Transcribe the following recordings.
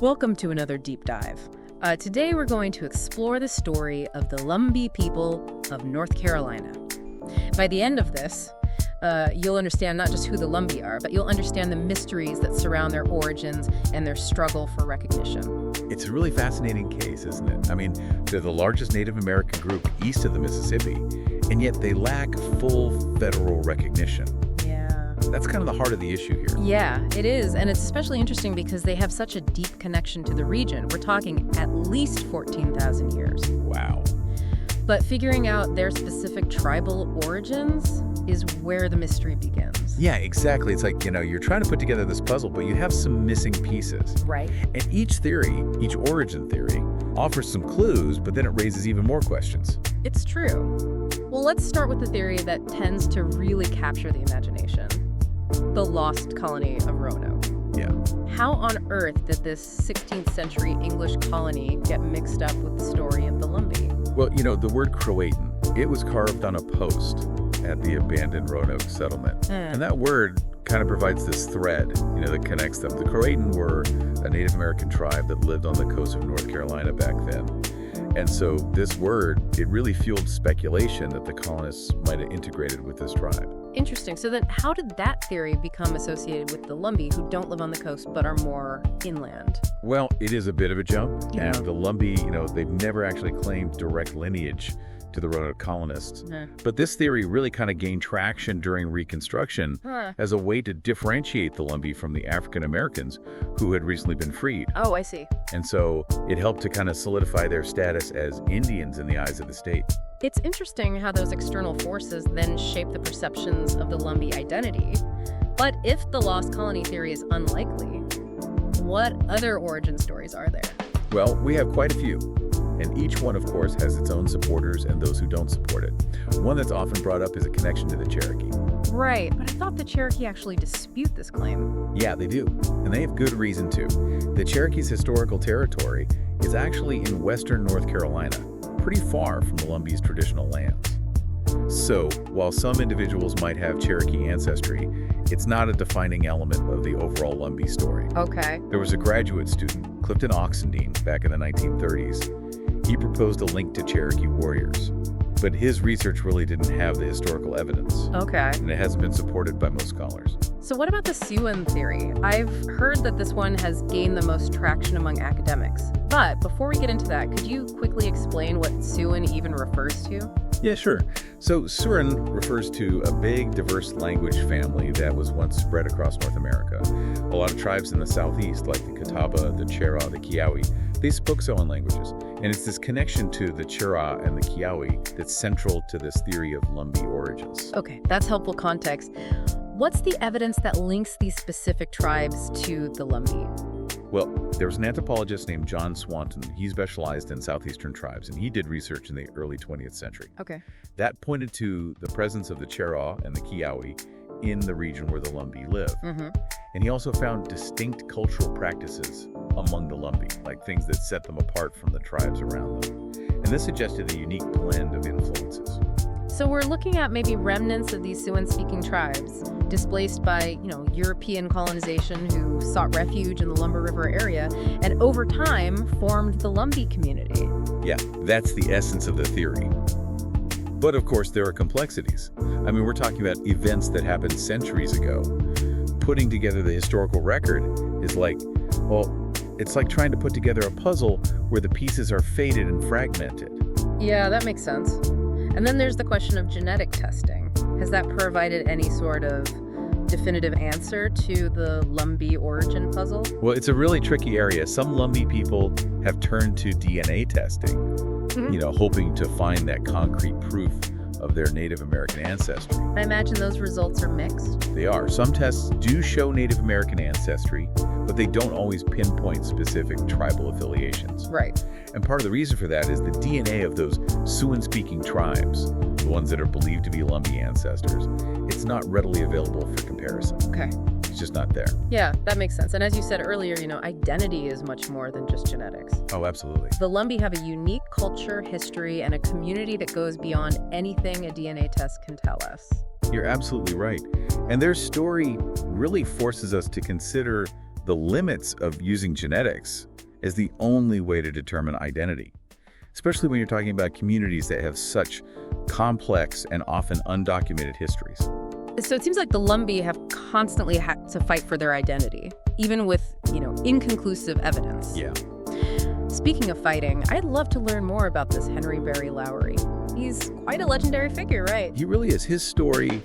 Welcome to another deep dive. Today we're going to explore the story of the Lumbee people of North Carolina. By the end of this, you'll understand not just who the Lumbee are, but you'll understand the mysteries that surround their origins and their struggle for recognition. It's a really fascinating case, isn't it? I mean, they're the largest Native American group east of the Mississippi, and yet they lack full federal recognition. That's kind of the heart of the issue here. Yeah, it is. And it's especially interesting because they have such a deep connection to the region. We're talking at least 14,000 years. Wow. But figuring out their specific tribal origins is where the mystery begins. Yeah, exactly. It's like, you're trying to put together this puzzle, but you have some missing pieces. Right. And each origin theory, offers some clues, but then it raises even more questions. It's true. Well, let's start with the theory that tends to really capture the imagination. The lost colony of Roanoke. Yeah. How on earth did this 16th century English colony get mixed up with the story of the Lumbee? Well, the word Croatan, it was carved on a post at the abandoned Roanoke settlement. And that word kind of provides this thread, that connects them. The Croatan were a Native American tribe that lived on the coast of North Carolina back then. And so this word, it really fueled speculation that the colonists might have integrated with this tribe. Interesting. So then how did that theory become associated with the Lumbee, who don't live on the coast but are more inland? Well, it is a bit of a jump. Yeah. And the Lumbee, they've never actually claimed direct lineage to the Roanoke colonists. But this theory really kind of gained traction during Reconstruction as a way to differentiate the Lumbee from the African Americans who had recently been freed. Oh, I see. And so it helped to kind of solidify their status as Indians in the eyes of the state. It's interesting how those external forces then shape the perceptions of the Lumbee identity. But if the lost colony theory is unlikely, what other origin stories are there? Well, we have quite a few. And each one, of course, has its own supporters and those who don't support it. One that's often brought up is a connection to the Cherokee. Right, but I thought the Cherokee actually dispute this claim. Yeah, they do. And they have good reason to. The Cherokee's historical territory is actually in western North Carolina, pretty far from the Lumbee's traditional lands. So, while some individuals might have Cherokee ancestry, it's not a defining element of the overall Lumbee story. Okay. There was a graduate student, Clifton Oxendine, back in the 1930s. He proposed a link to Cherokee warriors, but his research really didn't have the historical evidence. Okay. And it hasn't been supported by most scholars. So what about the Siouan theory? I've heard that this one has gained the most traction among academics. But before we get into that, could you quickly explain what Siouan even refers to? Yeah, sure. So Siouan refers to a big, diverse language family that was once spread across North America. A lot of tribes in the southeast, like the Catawba, the Cherokee, the Kiowa, they spoke Siouan languages. And it's this connection to the Cherokee and the Kiowa that's central to this theory of Lumbee origins. Okay, that's helpful context. What's the evidence that links these specific tribes to the Lumbee? Well, there was an anthropologist named John Swanton. He specialized in southeastern tribes, and he did research in the early 20th century. Okay. That pointed to the presence of the Cherokee and the Kiowa in the region where the Lumbee live. And he also found distinct cultural practices among the Lumbee, like things that set them apart from the tribes around them. And this suggested a unique blend of influences. So we're looking at maybe remnants of these Siouan-speaking tribes displaced by, European colonization who sought refuge in the Lumber River area and over time formed the Lumbee community. Yeah, that's the essence of the theory. But of course, there are complexities. I mean, we're talking about events that happened centuries ago. Putting together the historical record is it's like trying to put together a puzzle where the pieces are faded and fragmented. Yeah, that makes sense. And then there's the question of genetic testing. Has that provided any sort of definitive answer to the Lumbee origin puzzle? Well, it's a really tricky area. Some Lumbee people have turned to DNA testing, hoping to find that concrete proof of their Native American ancestry. I imagine those results are mixed. They are. Some tests do show Native American ancestry, but they don't always pinpoint specific tribal affiliations. Right. And part of the reason for that is the DNA of those Siouan-speaking tribes, the ones that are believed to be Lumbee ancestors, it's not readily available for comparison. Okay. It's just not there. Yeah, that makes sense. And as you said earlier, identity is much more than just genetics. Oh, absolutely. The Lumbee have a unique culture, history, and a community that goes beyond anything a DNA test can tell us. You're absolutely right. And their story really forces us to consider the limits of using genetics as the only way to determine identity, especially when you're talking about communities that have such complex and often undocumented histories. So it seems like the Lumbee have constantly had to fight for their identity, even with, inconclusive evidence. Yeah. Speaking of fighting, I'd love to learn more about this Henry Berry Lowry. He's quite a legendary figure, right? He really is. His story,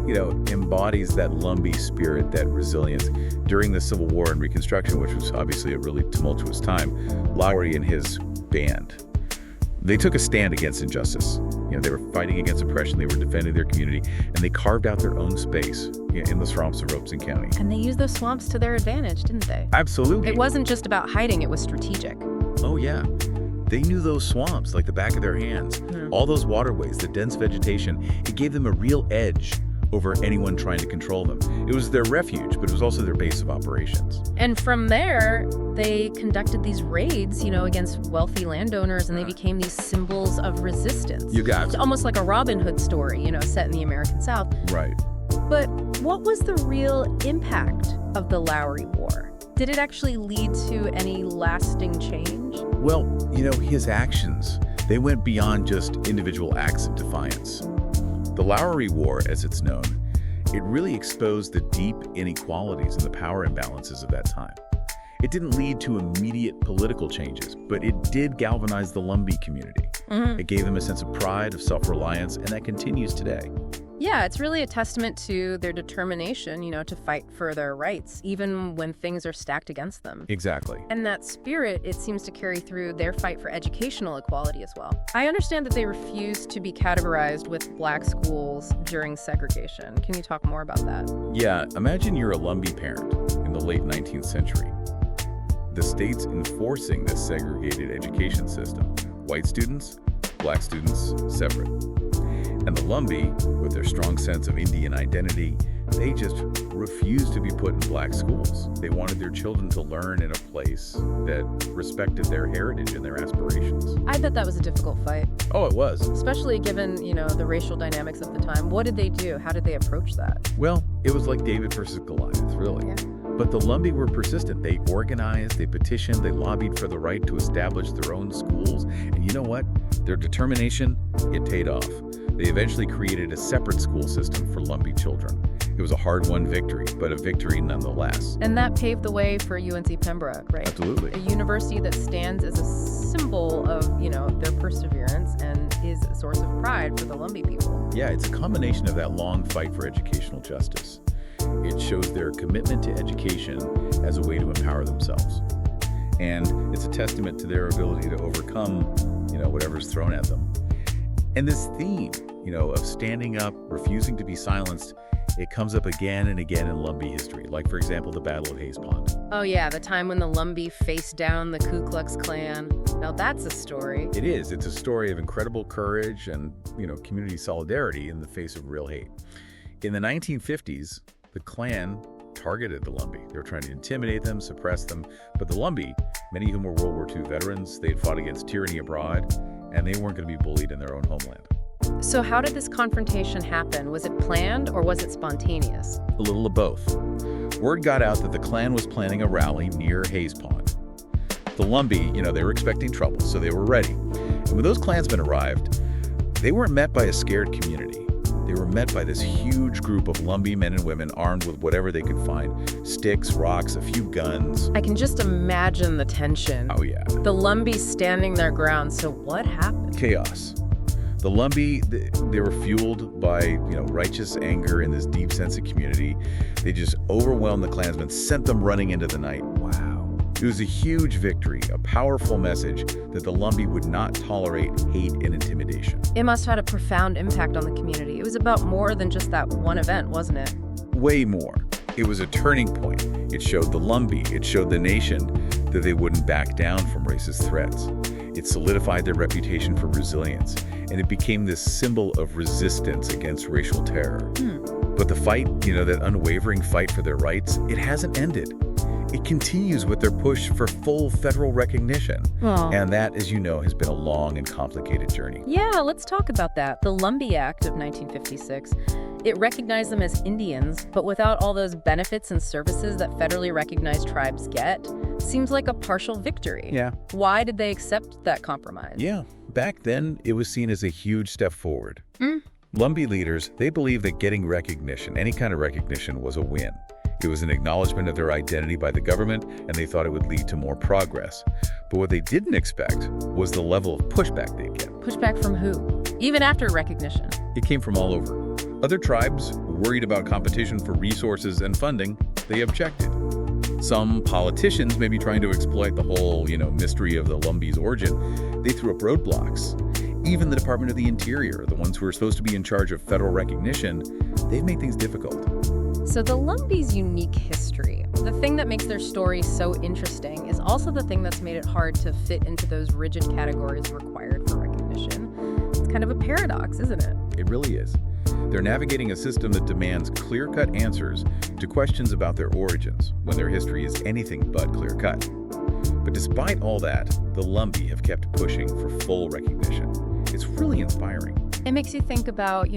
embodies that Lumbee spirit, that resilience. During the Civil War and Reconstruction, which was obviously a really tumultuous time, Lowry and his band, they took a stand against injustice. They were fighting against oppression, they were defending their community, and they carved out their own space in the swamps of Robeson County. And they used those swamps to their advantage, didn't they? Absolutely. It wasn't just about hiding, it was strategic. Oh, yeah. They knew those swamps like the back of their hands. All those waterways, the dense vegetation, it gave them a real edge over anyone trying to control them. It was their refuge, but it was also their base of operations. And from there, they conducted these raids, against wealthy landowners, and they became these symbols of resistance. You got it. It's almost like a Robin Hood story, set in the American South. Right. But what was the real impact of the Lowry War? Did it actually lead to any lasting change? Well, his actions, they went beyond just individual acts of defiance. The Lowry War, as it's known, it really exposed the deep inequalities and the power imbalances of that time. It didn't lead to immediate political changes, but it did galvanize the Lumbee community. It gave them a sense of pride, of self-reliance, and that continues today. Yeah, it's really a testament to their determination, to fight for their rights, even when things are stacked against them. Exactly. And that spirit, it seems to carry through their fight for educational equality as well. I understand that they refused to be categorized with black schools during segregation. Can you talk more about that? Yeah, imagine you're a Lumbee parent in the late 19th century. The state's enforcing this segregated education system. White students, black students, separate. And the Lumbee, with their strong sense of Indian identity, they just refused to be put in black schools. They wanted their children to learn in a place that respected their heritage and their aspirations. I bet that was a difficult fight. Oh, it was. Especially given, the racial dynamics of the time. What did they do? How did they approach that? Well, it was like David versus Goliath, really. Yeah. But the Lumbee were persistent. They organized, they petitioned, they lobbied for the right to establish their own schools. And you know what? Their determination, it paid off. They eventually created a separate school system for Lumbee children. It was a hard-won victory, but a victory nonetheless. And that paved the way for UNC Pembroke, right? Absolutely. A university that stands as a symbol of, their perseverance and is a source of pride for the Lumbee people. Yeah, it's a combination of that long fight for educational justice. It shows their commitment to education as a way to empower themselves. And it's a testament to their ability to overcome, whatever's thrown at them. And this theme, of standing up, refusing to be silenced, it comes up again and again in Lumbee history, like, for example, the Battle of Hayes Pond. Oh, yeah, the time when the Lumbee faced down the Ku Klux Klan. Now, that's a story. It is. It's a story of incredible courage and, community solidarity in the face of real hate. In the 1950s, the Klan targeted the Lumbee. They were trying to intimidate them, suppress them. But the Lumbee, many of whom were World War II veterans, they had fought against tyranny abroad, and they weren't going to be bullied in their own homeland. So how did this confrontation happen? Was it planned or was it spontaneous? A little of both. Word got out that the Klan was planning a rally near Hayes Pond. The Lumbee, they were expecting trouble, so they were ready. And when those Klansmen arrived, they weren't met by a scared community. They were met by this huge group of Lumbee men and women armed with whatever they could find. Sticks, rocks, a few guns. I can just imagine the tension. Oh, yeah. The Lumbee standing their ground. So what happened? Chaos. The Lumbee, they were fueled by, righteous anger and this deep sense of community. They just overwhelmed the Klansmen, sent them running into the night. Wow. It was a huge victory, a powerful message that the Lumbee would not tolerate hate and intimidation. It must have had a profound impact on the community. It was about more than just that one event, wasn't it? Way more. It was a turning point. It showed the Lumbee, it showed the nation that they wouldn't back down from racist threats. It solidified their reputation for resilience, and it became this symbol of resistance against racial terror. But the fight, that unwavering fight for their rights, it hasn't ended. It continues with their push for full federal recognition. And that, as you know, has been a long and complicated journey. Yeah, let's talk about that. The Lumbee Act of 1956, it recognized them as Indians, but without all those benefits and services that federally recognized tribes get. Seems like a partial victory. Yeah. Why did they accept that compromise? Yeah. Back then, it was seen as a huge step forward. Mm. Lumbee leaders, they believed that getting recognition, any kind of recognition, was a win. It was an acknowledgement of their identity by the government, and they thought it would lead to more progress. But what they didn't expect was the level of pushback they'd get. Pushback from who? Even after recognition. It came from all over. Other tribes, worried about competition for resources and funding, they objected. Some politicians, maybe trying to exploit the whole, mystery of the Lumbee's origin, they threw up roadblocks. Even the Department of the Interior, the ones who are supposed to be in charge of federal recognition, they've made things difficult. So the Lumbee's unique history, the thing that makes their story so interesting, is also the thing that's made it hard to fit into those rigid categories required for recognition. It's kind of a paradox, isn't it? It really is. They're navigating a system that demands clear-cut answers to questions about their origins, when their history is anything but clear-cut. But despite all that, the Lumbee have kept pushing for full recognition. It's really inspiring. It makes you think about,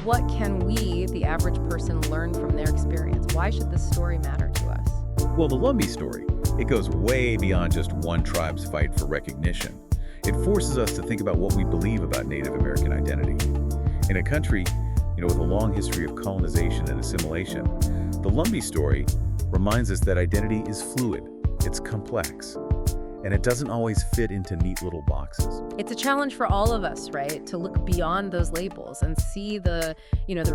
what can we, the average person, learn from their experience? Why should this story matter to us? Well, the Lumbee story, it goes way beyond just one tribe's fight for recognition. It forces us to think about what we believe about Native American identity. In a country, with a long history of colonization and assimilation, the Lumbee story reminds us that identity is fluid, it's complex, and it doesn't always fit into neat little boxes. It's a challenge for all of us, right? To look beyond those labels and see the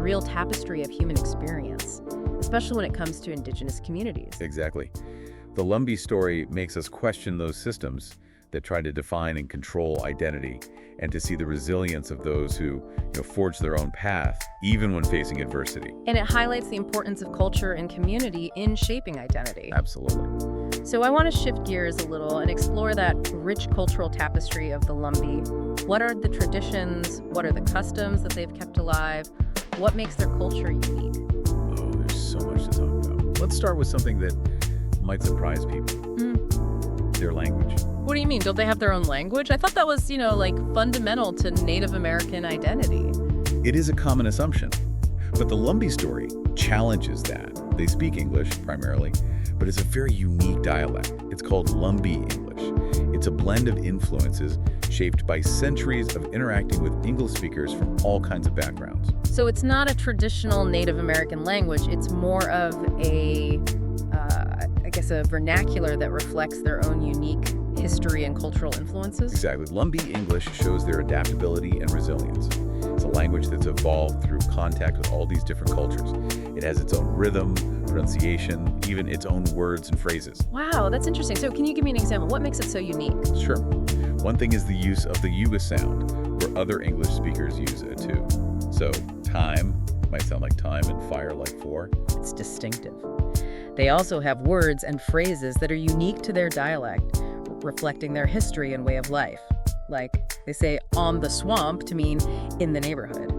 real tapestry of human experience, especially when it comes to Indigenous communities. Exactly. The Lumbee story makes us question those systems that try to define and control identity, and to see the resilience of those who forge their own path, even when facing adversity. And it highlights the importance of culture and community in shaping identity. Absolutely. So I want to shift gears a little and explore that rich cultural tapestry of the Lumbee. What are the traditions? What are the customs that they've kept alive? What makes their culture unique? Oh, there's so much to talk about. Let's start with something that might surprise people. Their language. What do you mean? Don't they have their own language? I thought that was, fundamental to Native American identity. It is a common assumption, but the Lumbee story challenges that. They speak English primarily, but it's a very unique dialect. It's called Lumbee English. It's a blend of influences shaped by centuries of interacting with English speakers from all kinds of backgrounds. So it's not a traditional Native American language. It's more of a vernacular that reflects their own unique history and cultural influences? Exactly. Lumbee English shows their adaptability and resilience. It's a language that's evolved through contact with all these different cultures. It has its own rhythm, pronunciation, even its own words and phrases. Wow, that's interesting. So can you give me an example? What makes it so unique? Sure. One thing is the use of the yuga sound, where other English speakers use it too. So time might sound like time and fire like for. It's distinctive. They also have words and phrases that are unique to their dialect, reflecting their history and way of life. Like, they say on the swamp to mean in the neighborhood.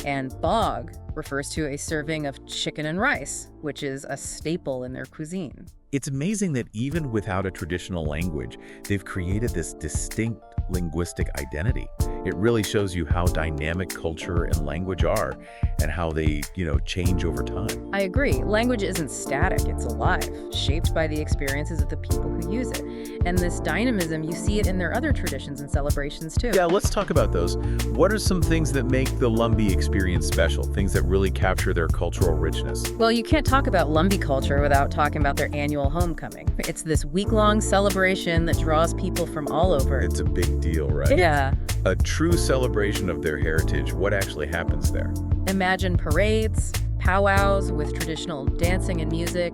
And bog refers to a serving of chicken and rice, which is a staple in their cuisine. It's amazing that even without a traditional language, they've created this distinct linguistic identity. It really shows you how dynamic culture and language are, and how they, change over time. I agree. Language isn't static, it's alive, shaped by the experiences of the people who use it. And this dynamism, you see it in their other traditions and celebrations too. Yeah, let's talk about those. What are some things that make the Lumbee experience special? Things that really capture their cultural richness? Well, you can't talk about Lumbee culture without talking about their annual homecoming. It's this week-long celebration that draws people from all over. It's a big deal, right? Yeah. A true celebration of their heritage. What actually happens there? Imagine parades, powwows with traditional dancing and music,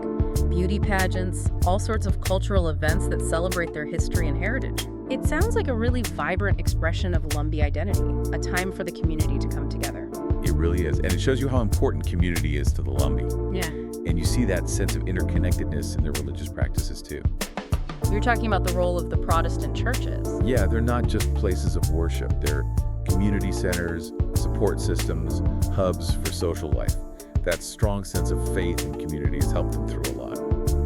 beauty pageants, all sorts of cultural events that celebrate their history and heritage. It sounds like a really vibrant expression of Lumbee identity, a time for the community to come together. It really is. And it shows you how important community is to the Lumbee. Yeah. And you see that sense of interconnectedness in their religious practices too. You're talking about the role of the Protestant churches. Yeah, they're not just places of worship. They're community centers, support systems, hubs for social life. That strong sense of faith and community has helped them through a lot.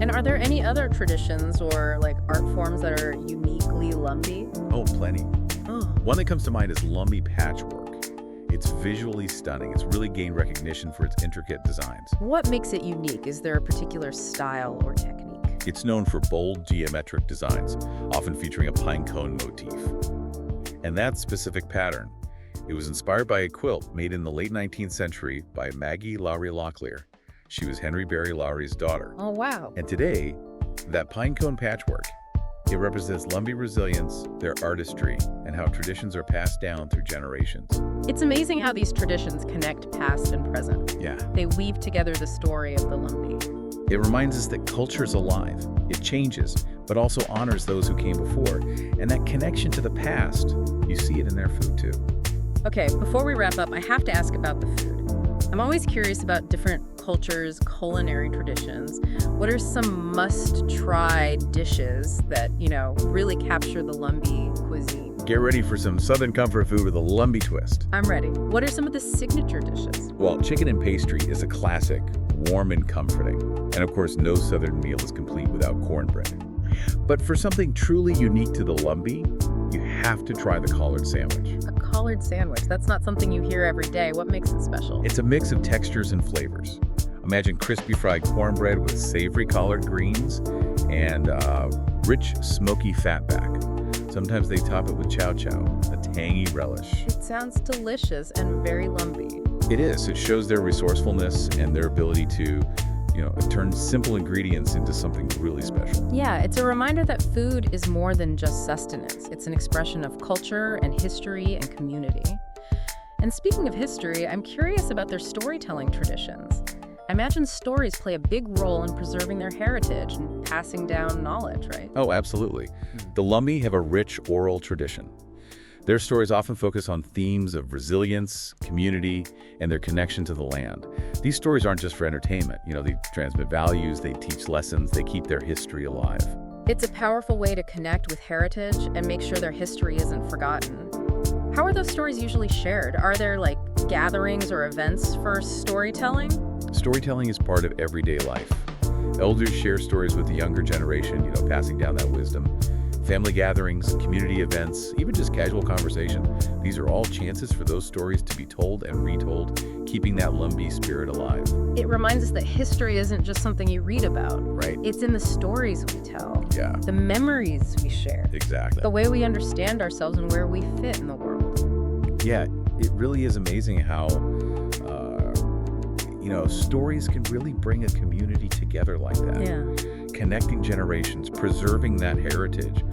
And are there any other traditions or art forms that are uniquely Lumbee? Oh, plenty. Oh. One that comes to mind is Lumbee patchwork. It's visually stunning. It's really gained recognition for its intricate designs. What makes it unique? Is there a particular style or technique? It's known for bold geometric designs, often featuring a pine cone motif. And that specific pattern, it was inspired by a quilt made in the late 19th century by Maggie Lowry Locklear. She was Henry Berry Lowry's daughter. Oh, wow. And today, that pine cone patchwork, it represents Lumbee resilience, their artistry, and how traditions are passed down through generations. It's amazing how these traditions connect past and present. Yeah. They weave together the story of the Lumbee. It reminds us that culture is alive. It changes, but also honors those who came before. And that connection to the past, you see it in their food too. Okay, before we wrap up, I have to ask about the food. I'm always curious about different cultures' culinary traditions. What are some must-try dishes that, really capture the Lumbee cuisine? Get ready for some Southern comfort food with a Lumbee twist. I'm ready. What are some of the signature dishes? Well, chicken and pastry is a classic, warm and comforting. And of course, no Southern meal is complete without cornbread. But for something truly unique to the Lumbee, you have to try the collard sandwich. A collard sandwich? That's not something you hear every day. What makes it special? It's a mix of textures and flavors. Imagine crispy fried cornbread with savory collard greens and rich, smoky fatback. Sometimes they top it with chow chow, a tangy relish. It sounds delicious and very Lumbee. It is. It shows their resourcefulness and their ability to turn simple ingredients into something really special. Yeah, it's a reminder that food is more than just sustenance. It's an expression of culture and history and community. And speaking of history, I'm curious about their storytelling traditions. I imagine stories play a big role in preserving their heritage and passing down knowledge, right? Oh, absolutely. The Lumbee have a rich oral tradition. Their stories often focus on themes of resilience, community, and their connection to the land. These stories aren't just for entertainment. They transmit values, they teach lessons, they keep their history alive. It's a powerful way to connect with heritage and make sure their history isn't forgotten. How are those stories usually shared? Are there, gatherings or events for storytelling? Storytelling is part of everyday life. Elders share stories with the younger generation, passing down that wisdom. Family gatherings, community events, even just casual conversation. These are all chances for those stories to be told and retold, keeping that Lumbee spirit alive. It reminds us that history isn't just something you read about. Right. It's in the stories we tell. Yeah. The memories we share. Exactly. The way we understand ourselves and where we fit in the world. Yeah, it really is amazing how stories can really bring a community together like that. Yeah. Connecting generations, preserving that heritage.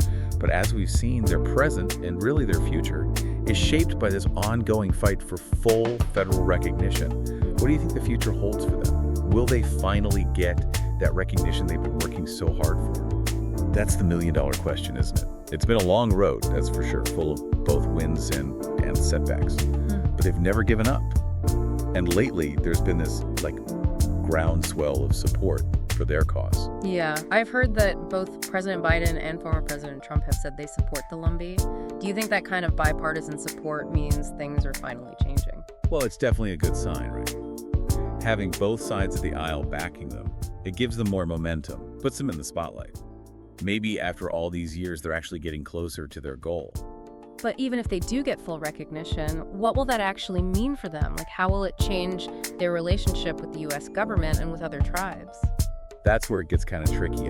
But as we've seen, their present and really their future is shaped by this ongoing fight for full federal recognition. What do you think the future holds for them? Will they finally get that recognition they've been working so hard for? That's the million-dollar question, isn't it? It's been a long road, that's for sure, full of both wins and setbacks. But they've never given up. And lately, there's been this groundswell of support for their cause. Yeah, I've heard that both President Biden and former President Trump have said they support the Lumbee. Do you think that kind of bipartisan support means things are finally changing? Well, it's definitely a good sign, right? Having both sides of the aisle backing them, it gives them more momentum, puts them in the spotlight. Maybe after all these years, they're actually getting closer to their goal. But even if they do get full recognition, what will that actually mean for them? How will it change their relationship with the U.S. government and with other tribes? That's where it gets kind of tricky.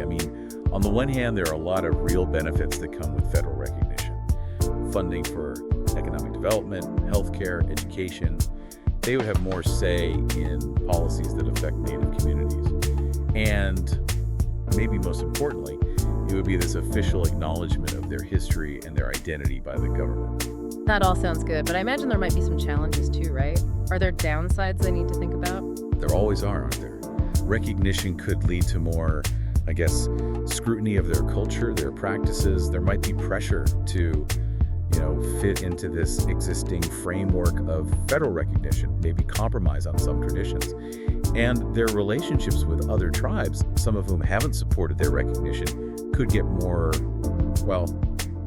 On the one hand, there are a lot of real benefits that come with federal recognition. Funding for economic development, healthcare, education. They would have more say in policies that affect Native communities. And maybe most importantly, it would be this official acknowledgement of their history and their identity by the government. That all sounds good, but I imagine there might be some challenges too, right? Are there downsides they need to think about? There always are, aren't there? Recognition could lead to more, scrutiny of their culture, their practices. There might be pressure to, fit into this existing framework of federal recognition, maybe compromise on some traditions. And their relationships with other tribes, some of whom haven't supported their recognition, could get more,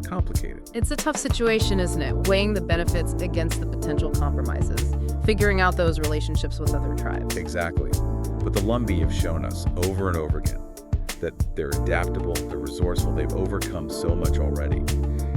complicated. It's a tough situation, isn't it? Weighing the benefits against the potential compromises, figuring out those relationships with other tribes. Exactly. But the Lumbee have shown us over and over again that they're adaptable, they're resourceful, they've overcome so much already.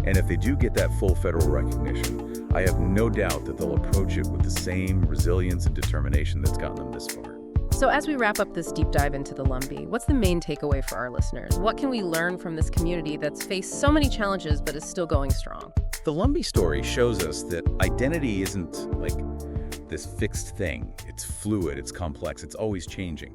And if they do get that full federal recognition, I have no doubt that they'll approach it with the same resilience and determination that's gotten them this far. So as we wrap up this deep dive into the Lumbee, what's the main takeaway for our listeners? What can we learn from this community that's faced so many challenges but is still going strong? The Lumbee story shows us that identity isn't like this fixed thing. It's fluid, it's complex, it's always changing.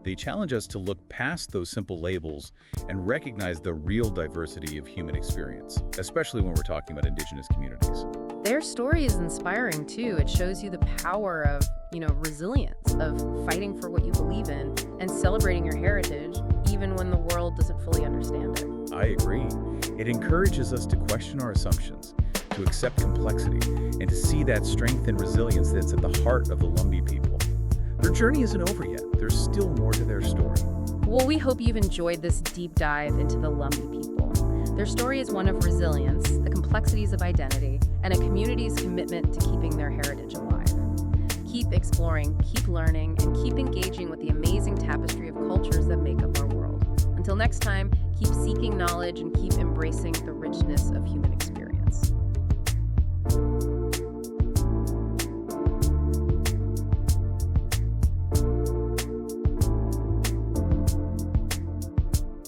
They challenge us to look past those simple labels and recognize the real diversity of human experience, especially when we're talking about Indigenous communities. Their story is inspiring, too. It shows you the power of, resilience, of fighting for what you believe in and celebrating your heritage, even when the world doesn't fully understand it. I agree. It encourages us to question our assumptions, to accept complexity, and to see that strength and resilience that's at the heart of the Lumbee people. Their journey isn't over yet. There's still more to their story. Well, we hope you've enjoyed this deep dive into the Lumbee people. Their story is one of resilience, the complexities of identity, and a community's commitment to keeping their heritage alive. Keep exploring, keep learning, and keep engaging with the amazing tapestry of cultures that make up our world. Until next time, keep seeking knowledge and keep embracing the richness of human experience.